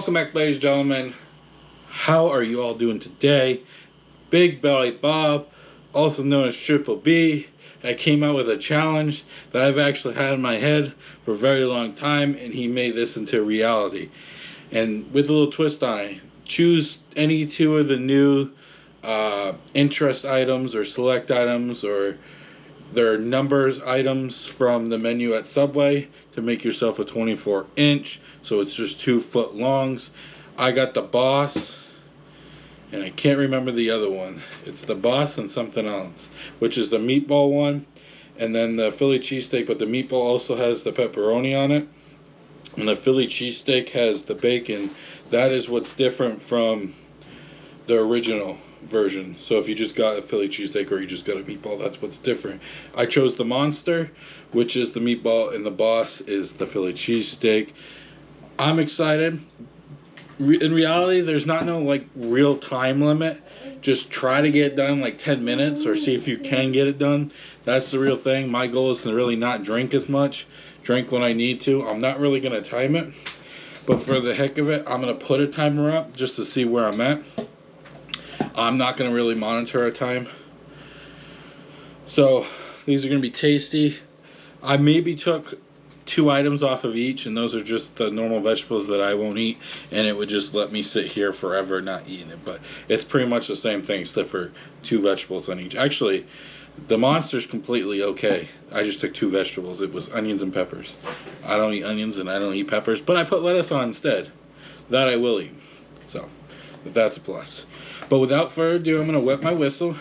Welcome back, ladies and gentlemen. How are you all doing today? Big Belly Bob, also known as Triple B, I came out with a challenge that I've actually had in my head for a very long time, and he made this into reality. And with a little twist on it, choose any two of the new interest items or select items or their numbers items from the menu at Subway to make yourself a 24-inch, so it's just 2 foot longs. I got the Boss, and I can't remember the other one. It's the Boss and something else, which is the meatball one, and then the Philly cheesesteak, but the meatball also has the pepperoni on it, and the Philly cheesesteak has the bacon. That is what's different from the original version. So if you just got a Philly cheesesteak or you just got a meatball, that's what's different. I chose the Monster, which is the meatball, and the Boss is the Philly cheesesteak. I'm excited. In reality, there's not no like real time limit. Just try to get it done in like 10 minutes or see if you can get it done. That's the real thing. My goal is to really not drink as much. Drink when I need to. I'm not really going to time it, but for the heck of it, I'm going to put a timer up just to see where I'm at. I'm not going to really monitor a time. So these are going to be tasty. I maybe took 2 items off of each, and those are just the normal vegetables that I won't eat, and it would just let me sit here forever not eating it. But it's pretty much the same thing except for 2 vegetables on each. Actually, the Monster's completely okay. I just took 2 vegetables. It was onions and peppers. I don't eat onions and I don't eat peppers, but I put lettuce on instead. That I will eat. So that's a plus. But without further ado, I'm going to wet my whistle.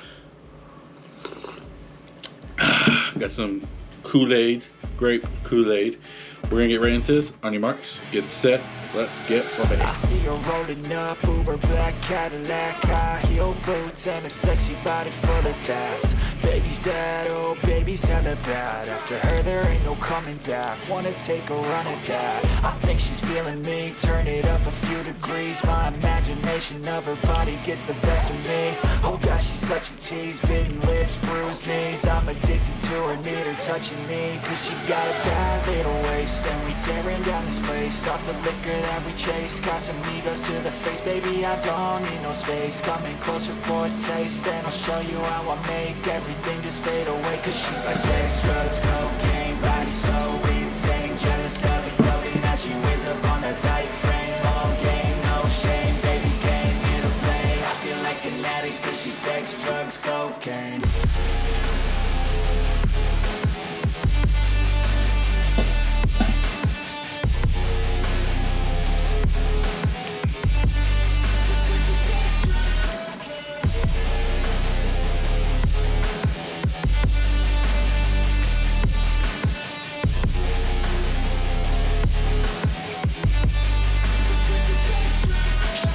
Got some Kool-Aid, grape Kool-Aid. We're going to get right into this. On your marks, get set, let's get ready. I see her rolling up, Uber black Cadillac, high heel boots and a sexy body full of tats. Baby's bad, oh baby's hella bad. After her there ain't no coming back. Wanna take a run at that. I think she's feeling me, turn it up a few degrees. My imagination of her body gets the best of me. Oh gosh, she's such a tease, bitten lips, bruised knees. I'm addicted to her, need her touching me, cause she got a bad little waist. And we tearing down this place off the liquor that we chase. Casamigos to the face, baby, I don't need no space. Coming closer for a taste, and I'll show you how I make everything just fade away. Cause she's like sex, drugs, cocaine, body so insane. Jealous of the clothing that she wears up on a tight frame. All game, no shame, baby came here to play. I feel like an addict cause she's sex, drugs, cocaine.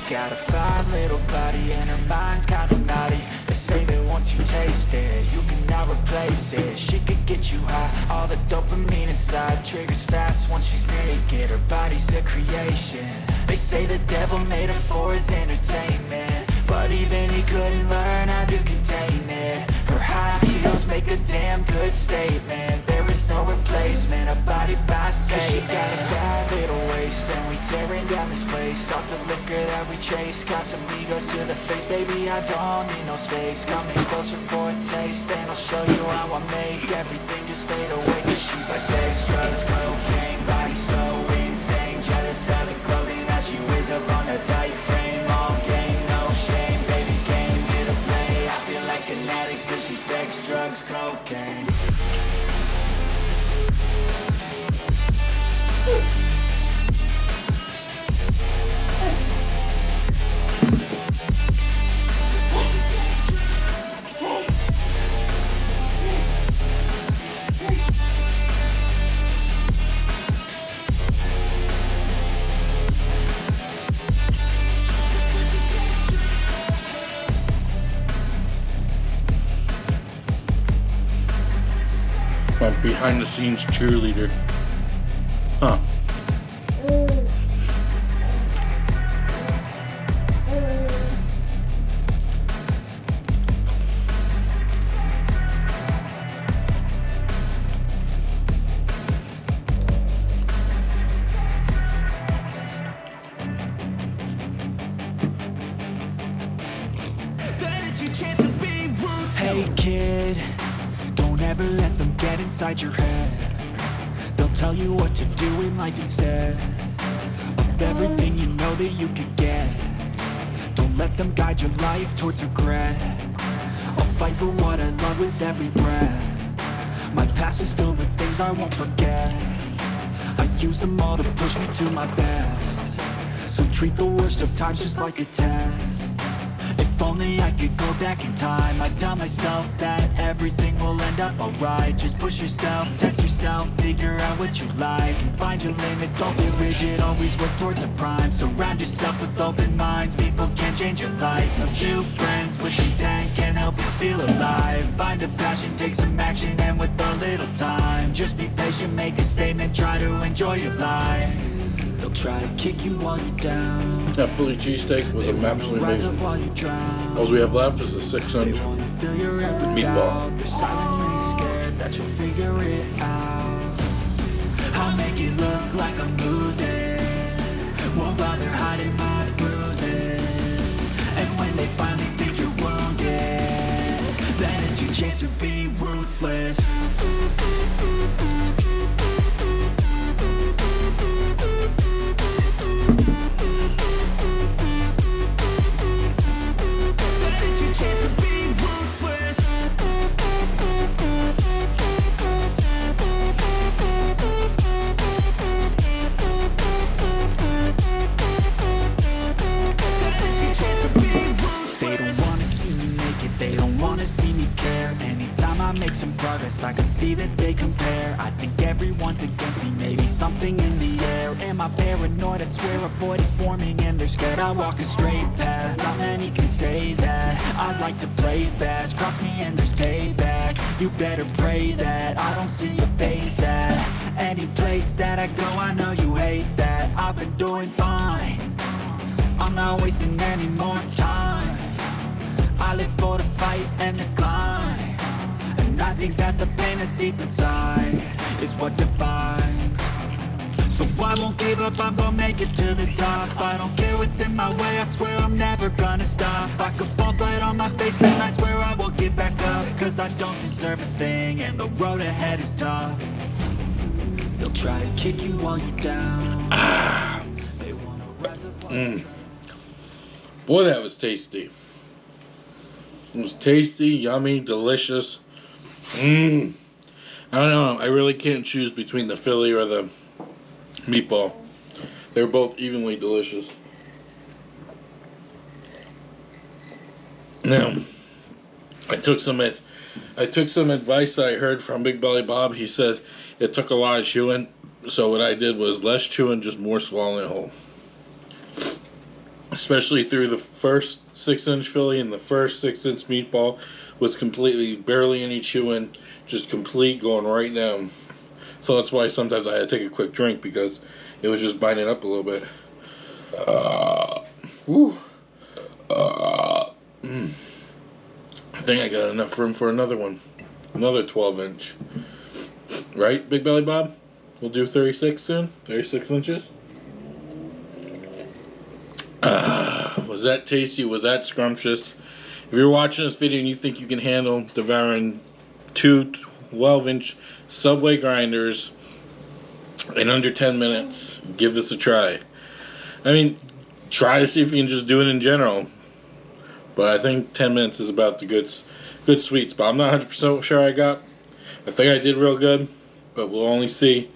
Got a fine little body and her mind's kinda naughty. They say that once you taste it, you cannot replace it. She could get you high, all the dopamine inside triggers fast once she's naked. Her body's a creation. They say the devil made her for his entertainment, but even he couldn't learn how to contain it. Her high heels make a damn good statement. There is no replacement, a body by Satan. She got a bad little waist, and we tearing down this place off the liquor that we chase. Casamigos to the face, baby, I don't need no space. Coming closer for a taste, and I'll show you how I make everything just fade away. Cause she's like sex, drugs, cocaine, body so insane. Jealous of the clothing that she wears up on a tight frame. All game, no shame, baby came here to play. I feel like an addict cause she's sex, drugs, cocaine. My behind the scenes cheerleader. Huh. Hey kid, don't ever let them get inside your head. They'll tell you what to do in life instead of everything you know that you could get. Don't let them guide your life towards regret. I'll fight for what I love with every breath. My past is filled with things I won't forget. I use them all to push me to my best. So treat the worst of times just like a test. If only I could go back in time, I'd tell myself that everything will end up alright. Just push yourself, test yourself, figure out what you like, and find your limits, don't be rigid, always work towards a prime. Surround yourself with open minds, people can change your life. A few friends with intent can help you feel alive. Find a passion, take some action, and with a little time, just be patient, make a statement, try to enjoy your life. They'll try to kick you while you're down. That Philly cheesesteak was absolutely amazing. All we have left is a 6-inch meatball. They're silently scared that you'll figure it out. I'll make it look like I'm losing, won't bother hiding my bruises. And when they finally think you're wounded, then it's your chance to be ruthless. Make some progress, I can see that they compare. I think everyone's against me, maybe something in the air. Am I paranoid? I swear a void is forming and they're scared. I walk a straight path, not many can say that. I like to play fast, cross me and there's payback. You better pray that I don't see your face at any place that I go. I know you hate that. I've been doing fine, I'm not wasting any more time. I live for the fight and the climb. I think that the pain that's deep inside is what defines. So I won't give up, I'm gonna make it to the top. I don't care what's in my way, I swear I'm never gonna stop. I could fall flat on my face and I swear I will get back up. Cause I don't deserve a thing and the road ahead is tough. They'll try to kick you while you're down. They wanna rise up. Boy, that was tasty. It was tasty, yummy, delicious. I don't know. I really can't choose between the Philly or the meatball. They're both evenly delicious. Now, I took some advice that I heard from Big Belly Bob. He said it took a lot of chewing, so what I did was less chewing, just more swallowing whole. Especially through the first 6-inch Philly and the first 6-inch meatball was completely, barely any chewing, just complete going right down. So that's why sometimes I had to take a quick drink because it was just binding up a little bit. I think I got enough room for another one. Another 12-inch. Right, Big Belly Bob? We'll do 36 soon? 36 inches? Was that tasty? Was that scrumptious? If you're watching this video and you think you can handle devouring 2 12-inch Subway grinders in under 10 minutes, give this a try. I mean, try to see if you can just do it in general. But I think 10 minutes is about the good sweet spot. I'm not 100% sure I got. I think I did real good, but we'll only see.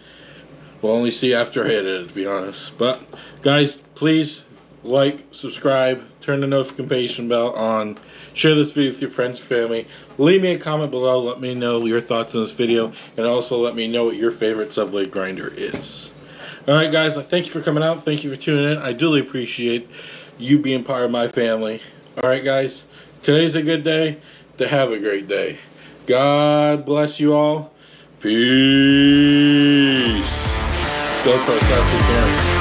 We'll only see after I hit it, to be honest. But guys, please like, subscribe, turn the notification bell on, share this video with your friends and family, leave me a comment below, let me know your thoughts on this video, and also let me know what your favorite Subway grinder is. Alright guys, thank you for coming out, thank you for tuning in, I duly appreciate you being part of my family. Alright guys, today's a good day to have a great day. God bless you all. Peace. Go for it,